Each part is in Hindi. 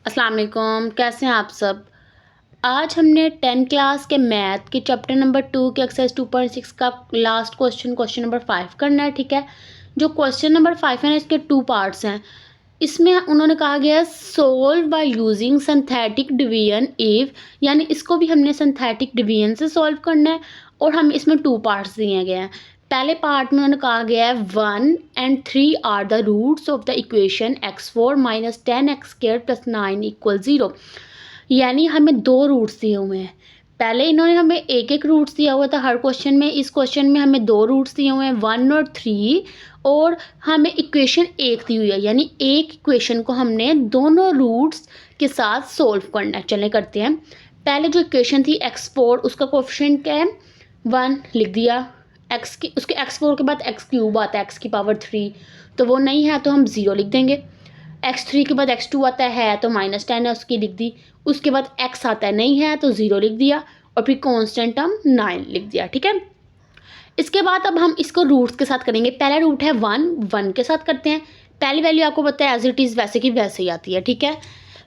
अस्सलाम वालेकुम, कैसे हैं आप सब। आज हमने 10 क्लास के मैथ के चैप्टर नंबर 2 के एक्सरसाइज 2.6 का लास्ट क्वेश्चन नंबर 5 करना है। ठीक है, जो क्वेश्चन नंबर 5 है ना, इसके 2 पार्ट्स हैं। इसमें उन्होंने कहा गया है solve by using synthetic division if, यानी इसको भी हमने सिंथेटिक डिवीजन से सॉल्व करना है। और हम इसमें 2 पार्ट्स दिए गए हैं। पहले पार्ट में उन्होंने कहा गया है 1 and 3 are the roots of the equation x4 minus 10x² plus 9 equal 0। यानी हमें 2 रूट्स दिए हुए हैं। पहले इन्होंने हमें एक एक रूट्स दिया हुआ था हर क्वेश्चन में। इस क्वेश्चन में हमें 2 रूट्स दिए हुए हैं, 1 और 3, और हमें इक्वेशन एक दी हुई है। यानी एक इक्वेशन को हमने दोनों रूट्स के साथ सॉल्व करना है। चलें करते हैं। पहले जो इक्वेशन थी x4, उसका कोएफिशिएंट क्या है, 1 लिख दिया। एक्स की उसके x4 के बाद x³ आता है, x की पावर 3, तो वो नहीं है तो हम 0 लिख देंगे। x3 के बाद x2 आता है तो -10 है, उसकी लिख दी। उसके बाद x आता है, नहीं है तो 0 लिख दिया। और फिर कांस्टेंट टर्म 9 लिख दिया। ठीक है, इसके बाद अब हम इसको रूट्स के साथ करेंगे। पहला रूट है 1, 1 के साथ करते हैं। पहली वैल्यू आपको पता है एज इट इज़ वैसे की वैसे ही आती है। ठीक है,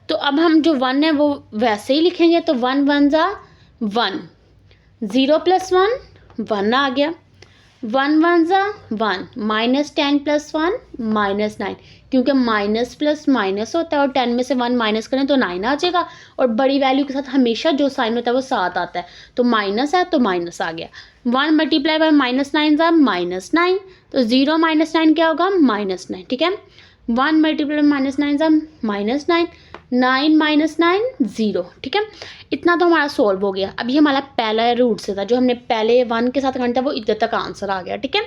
तो अब हम जो 1 है वो वैसे ही लिखेंगे। तो 1 1 ज़ा 1, 0 + 1 1 आ गया। 1 1 ज़ा 1, -10 + 1 -9, क्योंकि माइनस प्लस माइनस होता है और 10 में से 1 माइनस करें तो 9 आ जाएगा। और बड़ी वैल्यू के साथ हमेशा जो साइन होता है वो 7 आता है, तो माइनस है तो माइनस आ गया। 1 मल्टीप्लाई बाय -9 ज़ा -9, तो 0 - 9 क्या होगा, -9। ठीक है, 1 मल्टीप्लाई -9 ज़ा -9, 9 - 9 0। ठीक है, इतना तो हमारा सॉल्व हो गया। अभी हमारा पहला रूट से था, जो हमने पहले 1 के साथ करना था, वो इधर तक आंसर आ गया। ठीक है,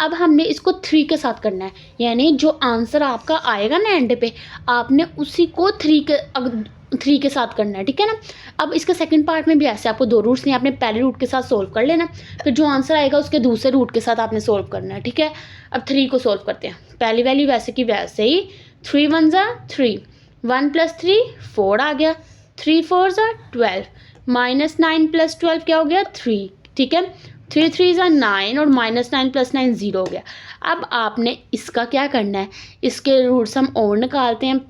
अब हमने इसको 3 के साथ करना है। यानी जो आंसर आपका आएगा ना एंड पे, आपने उसी को 3 के साथ करना है। ठीक है ना, अब इसके सेकंड पार्ट में भी ऐसे आपको 2 रूट्स नहीं, आपने पहले रूट के साथ सोल्व कर लेना, फिर जो आंसर आएगा उसके दूसरे रूट के साथ आपने सोल्व करना है। ठीक है, अब 3 को सोल्व करते हैं। पहली वैल्यू वैसे की वैसे ही, 3 1 ज़ा 3, 1 + 3 4 आ गया, 3 4 ज़ा 12, -9 + 12 क्या हो गया, 3। ठीक है, 3 3 ज़ा 9 और -9 + 9 0 हो गया। अब आपने इसका क्या करना है, इसके रूट्स हम और निकालते हैं।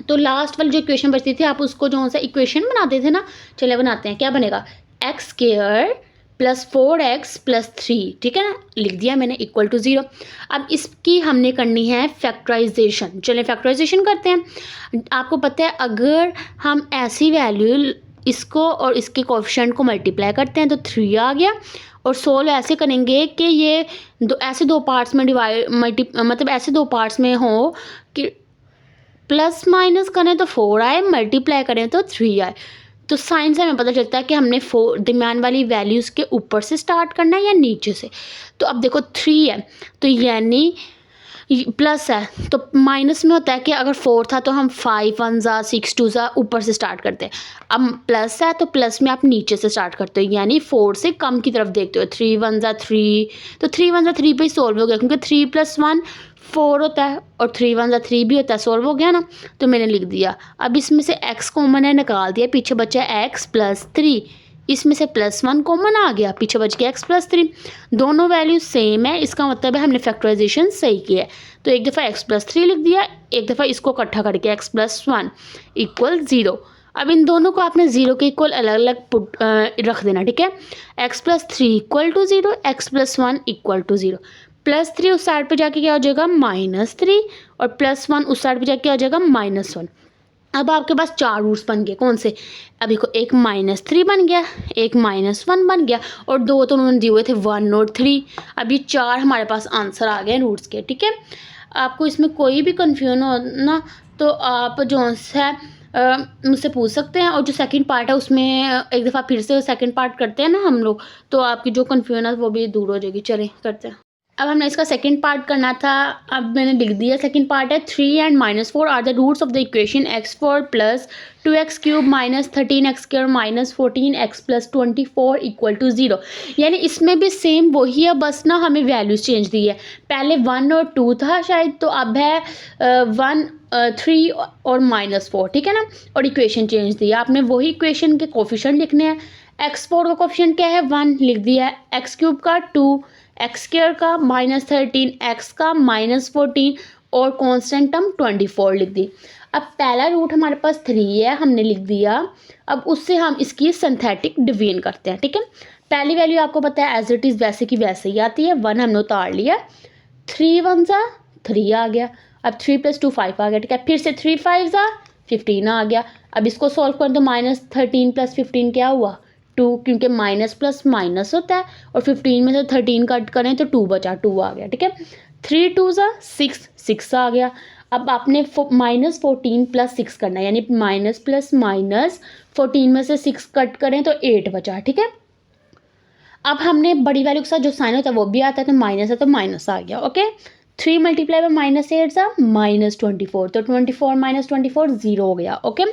तो लास्ट वाली जो इक्वेशन बचती थी, आप उसको जो सा इक्वेशन बनाते थे ना, चले बनाते हैं। क्या बनेगा, x² + 4x + 3। ठीक है ना, लिख दिया मैंने, इक्वल टू 0। अब इसकी हमने करनी है फैक्टराइजेशन। चलें फैक्टराइजेशन करते हैं। आपको पता है अगर हम ऐसी वैल्यू इसको और इसके कोएफिशिएंट को मल्टीप्लाई करते हैं तो 3 आ गया। और सोल्व ऐसे करेंगे कि ये ऐसे दो पार्ट्स में मतलब ऐसे 2 पार्ट्स में हो कि प्लस माइनस करें तो 4 आए, मल्टीप्लाई करें तो 3 आए। तो साइन से हमें पता चलता है कि हमने 4 दरमियान वाली वैल्यूज़ के ऊपर से स्टार्ट करना है या नीचे से। तो अब देखो 3 है, तो यानी प्लस है तो माइनस में होता है कि अगर 4 था तो हम 5 1 ज़ा 6 2 ज़ा ऊपर से स्टार्ट करते हैं। अब प्लस है तो प्लस में आप नीचे से स्टार्ट करते हो, यानी 4 से कम की तरफ देखते हो। 3 1 ज़ा 3, तो 3 1 ज़ा 3 पे ही सोल्व हो गया, क्योंकि 3 + 1 4 होता है और 3 1 ज़ा 3 भी होता है। सोल्व हो गया ना, तो मैंने लिख दिया। अब इसमें से x कॉमन है, निकाल दिया, पीछे बचा x + 3। इसमें से +1 कॉमन आ गया, पीछे बच गया x + 3। दोनों वैल्यू सेम है, इसका मतलब है हमने फैक्टराइजेशन सही किया है। तो एक दफ़ा x + 3 लिख दिया, एक दफ़ा इसको इकट्ठा करके x + 1 = 0। अब इन दोनों को आपने 0 के इक्वल अलग अलग रख देना। ठीक है, x + 3 = 0, x + 1 = 0। +3 उस साइड पे जाके क्या हो जाएगा, -3, और +1 उस साइड पे जाके क्या हो जाएगा, -1। अब आपके पास 4 रूट्स बन गए। कौन से, अभी को एक -3 बन गया, एक -1 बन गया, और 2 तो उन्होंने दिए हुए थे 1 और 3। अब ये 4 हमारे पास आंसर आ गए रूट्स के। ठीक है, आपको इसमें कोई भी कन्फ्यूजन हो ना, तो आप जो है मुझसे पूछ सकते हैं। और जो सेकंड पार्ट है उसमें एक दफ़ा फिर से सेकंड पार्ट करते हैं ना हम लोग, तो आपकी जो कन्फ्यूजन है वो भी दूर हो जाएगी। चलें करते हैं। अब हमने इसका सेकंड पार्ट करना था। अब मैंने लिख दिया, सेकंड पार्ट है 3 and -4 are the roots of the equation x4 + 2x³ - 13x² - 14x + 24 = 0। यानी इसमें भी सेम वही है, बस ना हमें वैल्यूज चेंज दी है। पहले 1 और 2 था शायद, तो अब है 1 3 और -4। ठीक है ना, और इक्वेशन चेंज दी है। आपने वही इक्वेशन के कोफिशिएंट लिखने हैं। x4 का कोफिशिएंट क्या है, 1 लिख दिया है, x³ का 2, x² का -13, x का -14, और कांस्टेंट टर्म 24 लिख दी। अब पहला रूट हमारे पास 3 है, हमने लिख दिया। अब उससे हम इसकी सिंथेटिक डिवीजन करते हैं, ठीक है। पहली वैल्यू आपको पता है एज इट इज़ वैसे की वैसे ही आती है, 1 हमने उतार लिया, 3 1 ज़ा 3 आ गया। अब 3 + 2 5 आ गया, ठीक है। फिर से 3 5 ज़ा 15 आ गया। अब इसको सॉल्व करें तो -13 + 15 क्या हुआ 2, क्योंकि माइनस प्लस माइनस होता है और 15 में से 13 कट करें तो 2 बचा, 2 आ गया, ठीक है। 3 2 ज़ा 6 6 आ गया। अब आपने -14 + 6 करना है, यानी माइनस प्लस माइनस 14 में से 6 कट करें तो 8 बचा, ठीक है। अब हमने बड़ी वैल्यू के साथ जो साइन होता है वो भी आता है, तो माइनस है तो माइनस आ गया, ओके। 3 × -8 सा -24, तो 24 - 24 0 हो गया, ओके।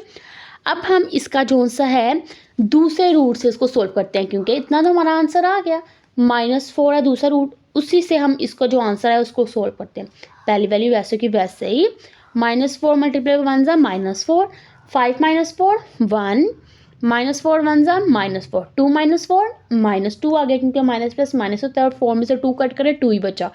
अब हम इसका जो सा है दूसरे रूट से इसको सोल्व करते हैं, क्योंकि इतना तो हमारा आंसर आ गया, -4 है दूसरा रूट, उसी से हम इसको जो आंसर है उसको सोल्व करते हैं। पहली वैल्यू वैसे की वैसे ही, -4 × 1 ज़ा -4, 5 - 4 1, -4 1 ज़ा -4, 2 - 4 -2 आ गया, क्योंकि माइनस प्लस माइनस होता है और 4 में से 2 कट करें 2 ही बचा।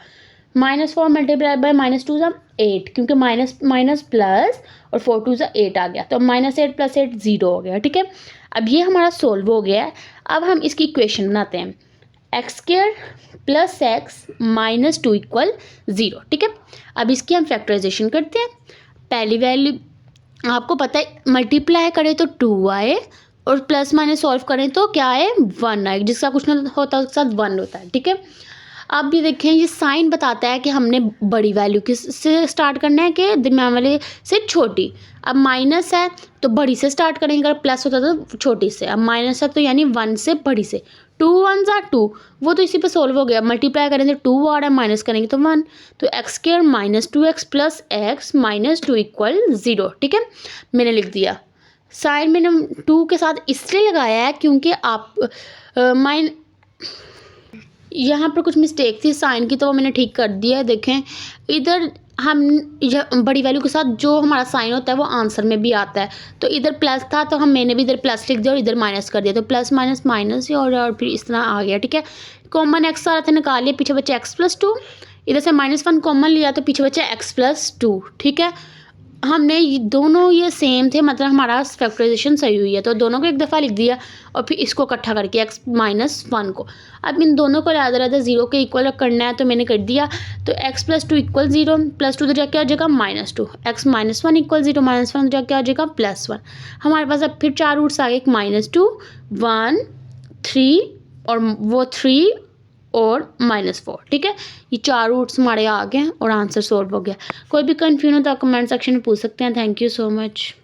-4 × -2 ज़ा 8, क्योंकि माइनस माइनस प्लस और 4 2 ज़ा 8 आ गया, तो -8 + 8 0 हो गया, ठीक है। अब ये हमारा सोल्व हो गया है। अब हम इसकी इक्वेशन बनाते हैं, x² + x - 2 = 0, ठीक है। अब इसकी हम फैक्टराइजेशन करते हैं। पहली वैल्यू आपको पता है मल्टीप्लाई करें तो 2 आए और प्लस माइनस सॉल्व करें तो क्या आए 1 आए, जिसका कुछ ना होता है उसके साथ 1 होता है, ठीक है। अब ये देखें, ये साइन बताता है कि हमने बड़ी वैल्यू किस से स्टार्ट करना है कि दरम्यान वाले से छोटी। अब माइनस है तो बड़ी से स्टार्ट करेंगे, अगर प्लस होता तो छोटी से। अब माइनस है तो यानी 1 से बड़ी से। 2 1 ज़ा 2, वो तो इसी पे सोल्व हो गया, मल्टीप्लाई करेंगे तो 2 आ रहा है, माइनस करेंगे तो 1, तो x² - 2x + x - 2 = 0, ठीक है। मैंने लिख दिया। साइन मैंने 2 के साथ इसलिए लगाया है क्योंकि आप यहाँ पर कुछ मिस्टेक थी साइन की, तो वो मैंने ठीक कर दिया है। देखें इधर हम बड़ी वैल्यू के साथ जो हमारा साइन होता है वो आंसर में भी आता है, तो इधर प्लस था तो मैंने भी इधर प्लस लिख दिया और इधर माइनस कर दिया, तो प्लस माइनस माइनस और फिर इस तरह आ गया, ठीक है। कॉमन एक्स आ रहा था, निकाल लिया, पीछे बच्चा x + 2, इधर से -1 कॉमन लिया तो पीछे बच्चा x + 2, ठीक है। हमने दोनों ये सेम थे, मतलब हमारा फैक्टराइजेशन सही हुई है, तो दोनों को एक दफ़ा लिख दिया और फिर इसको इकट्ठा करके x - 1 को। अब इन दोनों को अलग-अलग 0 के इक्वल करना है, तो मैंने कर दिया, तो x + 2 = 0, +2 तो जाके आ जाएगा -2, x - 1 = 0, -1 जाके आ जाएगा +1। हमारे पास अब फिर 4 रूट्स आ गए, -2 1 3 और वो 3 और -4, ठीक है। ये 4 रूट्स हमारे आ गए और आंसर सोल्व हो गया। कोई भी कन्फ्यूजन हो तो आप कमेंट सेक्शन में पूछ सकते हैं। Thank you so much.